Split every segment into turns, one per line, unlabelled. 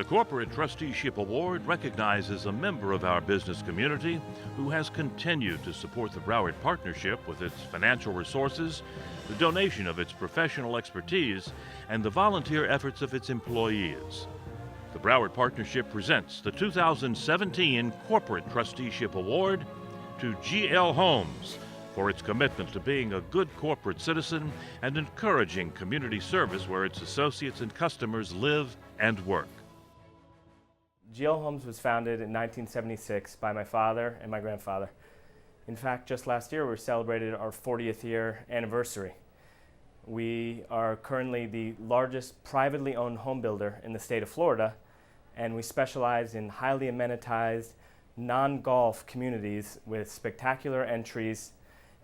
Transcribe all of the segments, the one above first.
Corporate Trusteeship Award recognizes a member of our business community who has continued to support the Broward Partnership with its financial resources, the donation of its professional expertise, and the volunteer efforts of its employees. The Broward Partnership presents the 2017 Corporate Trusteeship Award to G.L. Holmes for its commitment to being a good corporate citizen and encouraging community service where its associates and customers live and work.
G.L. Holmes was founded in 1976 by my father and my grandfather. In fact, just last year we celebrated our 40th year anniversary. We are currently the largest privately owned home builder in the state of Florida, and we specialize in highly amenitized, non-golf communities with spectacular entries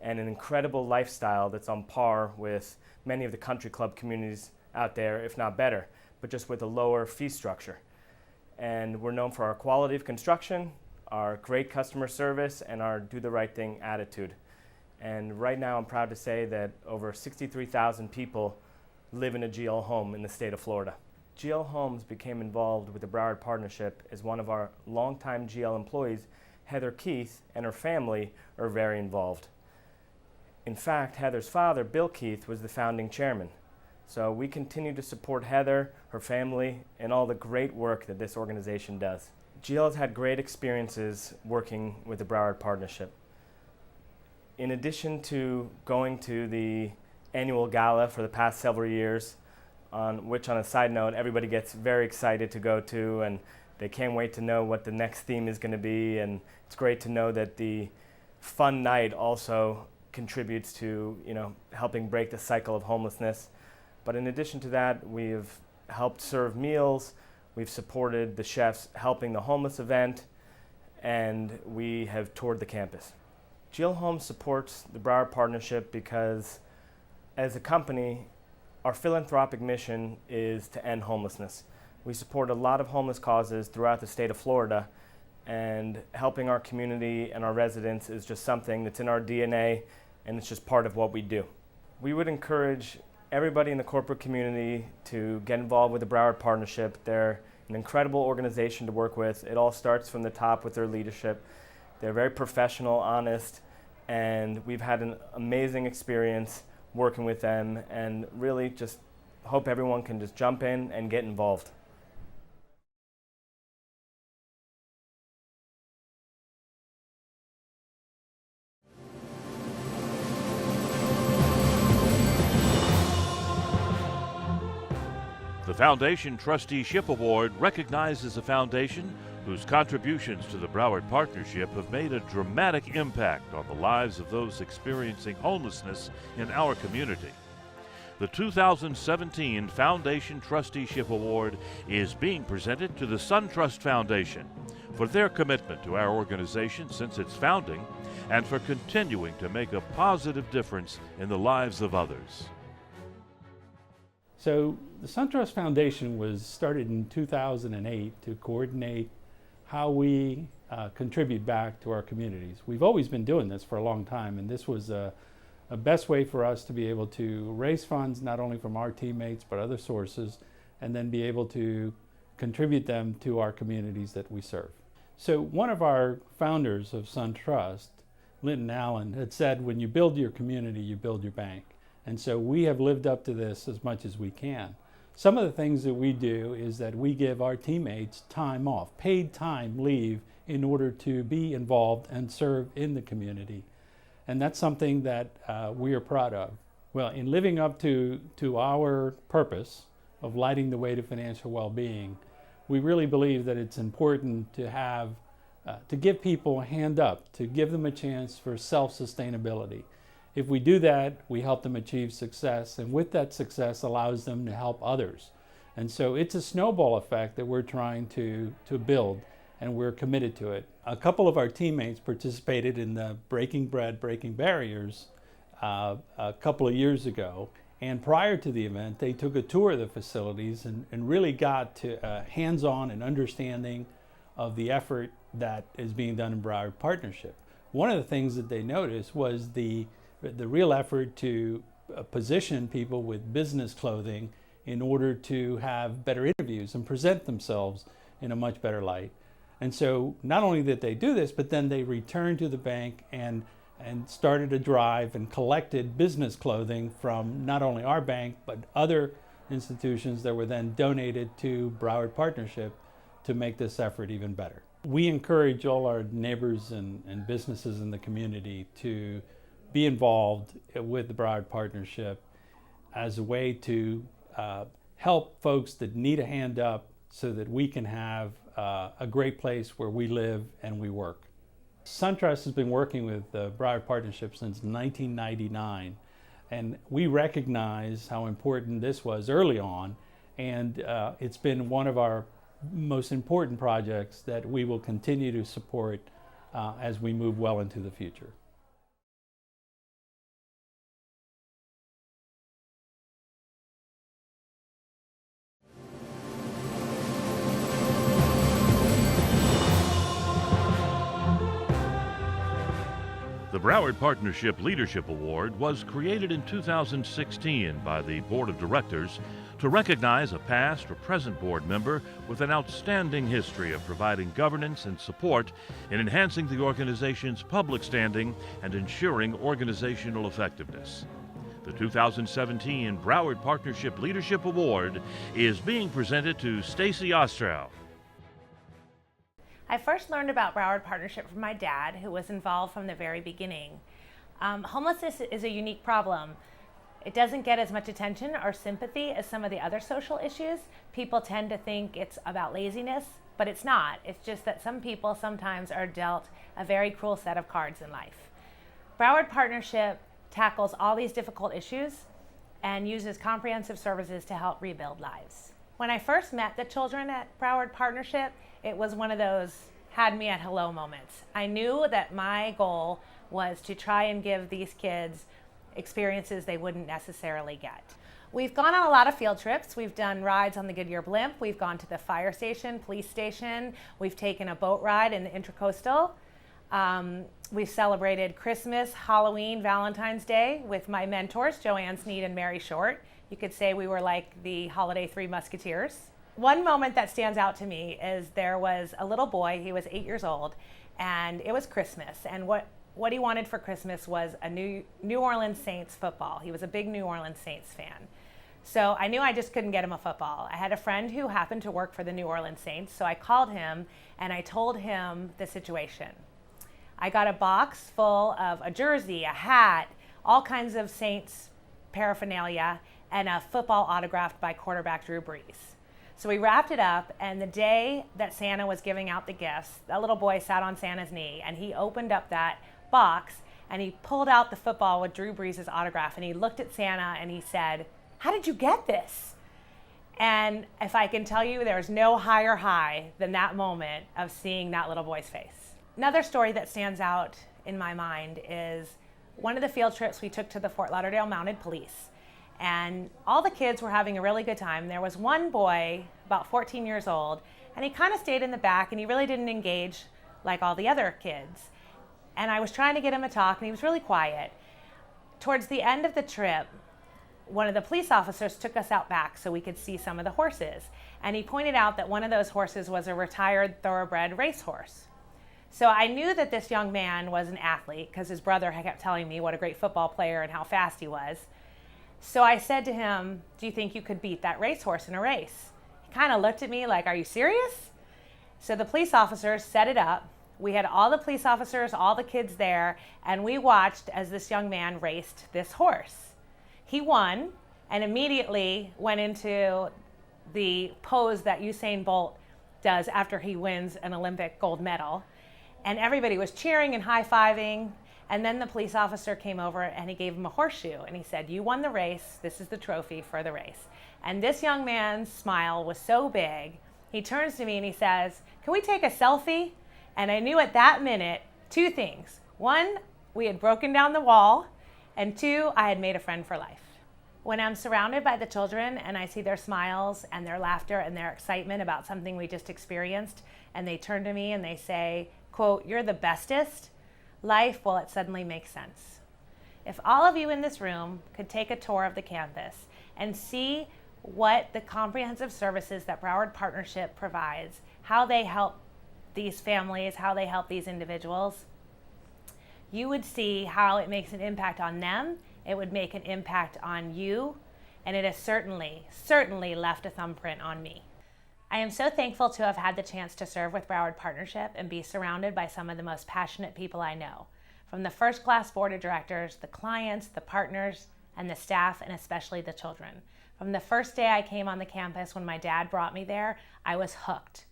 and an incredible lifestyle that's on par with many of the country club communities out there, if not better, but just with a lower fee structure. And we're known for our quality of construction, our great customer service, and our do the right thing attitude. And right now I'm proud to say that over 63,000 people live in a GL home in the state of Florida. GL Homes became involved with the Broward Partnership as one of our longtime GL employees. Heather Keith and her family are very involved. In fact, Heather's father, Bill Keith, was the founding chairman. So we continue to support Heather, her family, and all the great work that this organization does. GL has had great experiences working with the Broward Partnership. In addition to going to the annual gala for the past several years, which on a side note, everybody gets very excited to go to, and they can't wait to know what the next theme is going to be, and it's great to know that the fun night also contributes to, helping break the cycle of homelessness. But in addition to that, we've helped serve meals, we've supported the chefs helping the homeless event, and we have toured the campus. GL Homes supports the Broward Partnership because as a company, our philanthropic mission is to end homelessness. We support a lot of homeless causes throughout the state of Florida, and helping our community and our residents is just something that's in our DNA, and it's just part of what we do. We would encourage everybody in the corporate community to get involved with the Broward Partnership. They're an incredible organization to work with. It all starts from the top with their leadership. They're very professional, honest, and we've had an amazing experience working with them, and really just hope everyone can just jump in and get involved.
The Foundation Trusteeship Award recognizes a foundation whose contributions to the Broward Partnership have made a dramatic impact on the lives of those experiencing homelessness in our community. The 2017 Foundation Trusteeship Award is being presented to the SunTrust Foundation for their commitment to our organization since its founding and for continuing to make a positive difference in the lives of others.
So the SunTrust Foundation was started in 2008 to coordinate how we contribute back to our communities. We've always been doing this for a long time, and this was a best way for us to be able to raise funds not only from our teammates but other sources, and then be able to contribute them to our communities that we serve. So one of our founders of SunTrust, Linton Allen, had said, when you build your community, you build your bank. And so we have lived up to this as much as we can. Some of the things that we do is that we give our teammates time off, paid time leave, in order to be involved and serve in the community. And that's something that we are proud of. Well, in living up to our purpose of lighting the way to financial well-being, we really believe that it's important to have, to give people a hand up, to give them a chance for self-sustainability. If we do that, we help them achieve success, and with that success allows them to help others. And so it's a snowball effect that we're trying to build, and we're committed to it. A couple of our teammates participated in the Breaking Bread, Breaking Barriers a couple of years ago, and prior to the event, they took a tour of the facilities and really got to hands-on and understanding of the effort that is being done in Broward Partnership. One of the things that they noticed was the real effort to position people with business clothing in order to have better interviews and present themselves in a much better light. And so not only did they do this, but then they returned to the bank and started a drive and collected business clothing from not only our bank, but other institutions that were then donated to Broward Partnership to make this effort even better. We encourage all our neighbors and businesses in the community to be involved with the Broward Partnership as a way to help folks that need a hand up so that we can have a great place where we live and we work. SunTrust has been working with the Broward Partnership since 1999, and we recognize how important this was early on, and it's been one of our most important projects that we will continue to support as we move well into the future.
The Broward Partnership Leadership Award was created in 2016 by the Board of Directors to recognize a past or present board member with an outstanding history of providing governance and support in enhancing the organization's public standing and ensuring organizational effectiveness. The 2017 Broward Partnership Leadership Award is being presented to Stacy Ostrow.
I first learned about Broward Partnership from my dad, who was involved from the very beginning. Homelessness is a unique problem. It doesn't get as much attention or sympathy as some of the other social issues. People tend to think it's about laziness, but it's not. It's just that some people sometimes are dealt a very cruel set of cards in life. Broward Partnership tackles all these difficult issues and uses comprehensive services to help rebuild lives. When I first met the children at Broward Partnership, it was one of those had me at hello moments. I knew that my goal was to try and give these kids experiences they wouldn't necessarily get. We've gone on a lot of field trips. We've done rides on the Goodyear Blimp. We've gone to the fire station, police station. We've taken a boat ride in the Intracoastal. We've celebrated Christmas, Halloween, Valentine's Day with my mentors, Joanne Sneed and Mary Short. You could say we were like the holiday Three Musketeers. One moment that stands out to me is there was a little boy, he was 8 years old, and it was Christmas. And what he wanted for Christmas was a New Orleans Saints football. He was a big New Orleans Saints fan. So I knew I just couldn't get him a football. I had a friend who happened to work for the New Orleans Saints, so I called him and I told him the situation. I got a box full of a jersey, a hat, all kinds of Saints paraphernalia, and a football autographed by quarterback Drew Brees. So we wrapped it up, and the day that Santa was giving out the gifts, that little boy sat on Santa's knee, and he opened up that box, and he pulled out the football with Drew Brees' autograph, and he looked at Santa, and he said, "How did you get this?" And if I can tell you, there's no higher high than that moment of seeing that little boy's face. Another story that stands out in my mind is one of the field trips we took to the Fort Lauderdale Mounted Police. And all the kids were having a really good time. There was one boy, about 14 years old, and he kind of stayed in the back, and he really didn't engage like all the other kids. And I was trying to get him to talk, and he was really quiet. Towards the end of the trip, one of the police officers took us out back so we could see some of the horses. And he pointed out that one of those horses was a retired thoroughbred racehorse. So I knew that this young man was an athlete because his brother had kept telling me what a great football player and how fast he was. So I said to him, "Do you think you could beat that racehorse in a race?" He kind of looked at me like, "Are you serious?" So the police officers set it up. We had all the police officers, all the kids there, and we watched as this young man raced this horse. He won and immediately went into the pose that Usain Bolt does after he wins an Olympic gold medal. And everybody was cheering and high-fiving. And then the police officer came over and he gave him a horseshoe. And he said, "You won the race. This is the trophy for the race." And this young man's smile was so big. He turns to me and he says, "Can we take a selfie?" And I knew at that minute two things. One, we had broken down the wall. And two, I had made a friend for life. When I'm surrounded by the children and I see their smiles and their laughter and their excitement about something we just experienced, and they turn to me and they say, quote, "You're the bestest," life, well, it suddenly makes sense. If all of you in this room could take a tour of the campus and see what the comprehensive services that Broward Partnership provides, how they help these families, how they help these individuals, you would see how it makes an impact on them, it would make an impact on you, and it has certainly left a thumbprint on me. I am so thankful to have had the chance to serve with Broward Partnership and be surrounded by some of the most passionate people I know, from the first-class board of directors, the clients, the partners, and the staff, and especially the children. From the first day I came on the campus when my dad brought me there, I was hooked.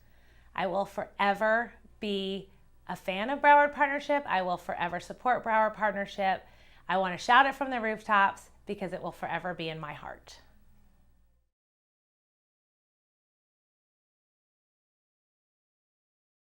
I will forever be a fan of Broward Partnership. I will forever support Broward Partnership. I want to shout it from the rooftops because it will forever be in my heart.